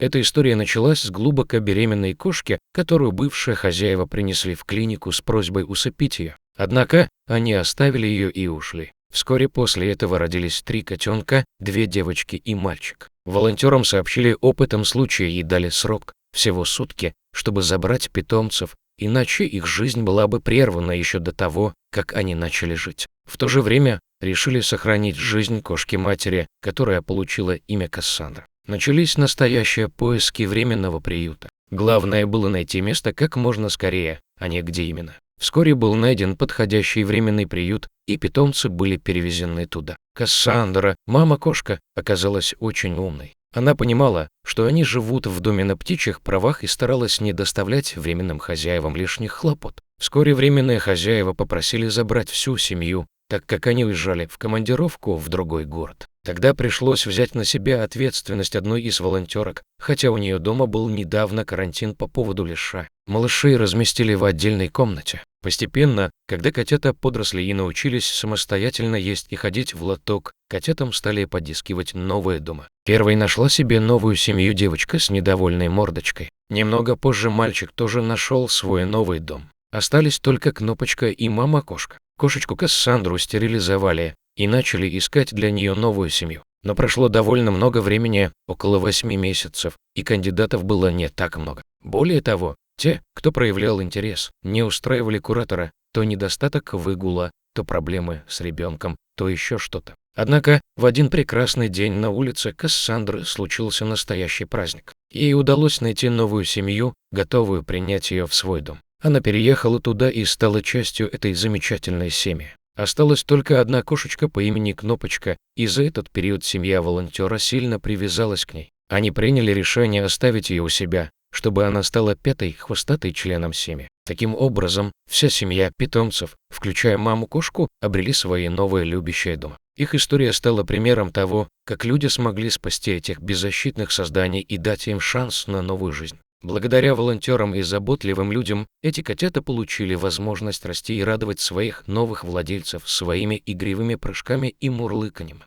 Эта история началась с глубоко беременной кошки, которую бывшие хозяева принесли в клинику с просьбой усыпить ее. Однако они оставили ее и ушли. Вскоре после этого родились 3 котенка, 2 девочки и мальчик. Волонтерам сообщили об этом случае и дали срок, всего сутки, чтобы забрать питомцев, иначе их жизнь была бы прервана еще до того, как они начали жить. В то же время решили сохранить жизнь кошки-матери, которая получила имя Кассандра. Начались настоящие поиски временного приюта. Главное было найти место как можно скорее, а не где именно. Вскоре был найден подходящий временный приют, и питомцы были перевезены туда. Кассандра, мама-кошка, оказалась очень умной. Она понимала, что они живут в доме на птичьих правах и старалась не доставлять временным хозяевам лишних хлопот. Вскоре временные хозяева попросили забрать всю семью, так как они уезжали в командировку в другой город. Тогда пришлось взять на себя ответственность одной из волонтерок, хотя у нее дома был недавно карантин по поводу леша. Малышей разместили в отдельной комнате. Постепенно, когда котята подросли и научились самостоятельно есть и ходить в лоток, котятам стали подыскивать новые дома. Первой нашла себе новую семью девочка с недовольной мордочкой. Немного позже мальчик тоже нашел свой новый дом. Остались только Кнопочка и мама-кошка. Кошечку Кассандру стерилизовали и начали искать для нее новую семью. Но прошло довольно много времени, около 8 месяцев, и кандидатов было не так много. Более того, те, кто проявлял интерес, не устраивали куратора, то недостаток выгула, то проблемы с ребенком, то еще что-то. Однако в один прекрасный день на улице Кассандры случился настоящий праздник. Ей удалось найти новую семью, готовую принять ее в свой дом. Она переехала туда и стала частью этой замечательной семьи. Осталась только одна кошечка по имени Кнопочка, и за этот период семья волонтера сильно привязалась к ней. Они приняли решение оставить ее у себя, чтобы она стала 5-й хвостатой членом семьи. Таким образом, вся семья питомцев, включая маму-кошку, обрели свои новые любящие дома. Их история стала примером того, как люди смогли спасти этих беззащитных созданий и дать им шанс на новую жизнь. Благодаря волонтерам и заботливым людям эти котята получили возможность расти и радовать своих новых владельцев своими игривыми прыжками и мурлыканьем.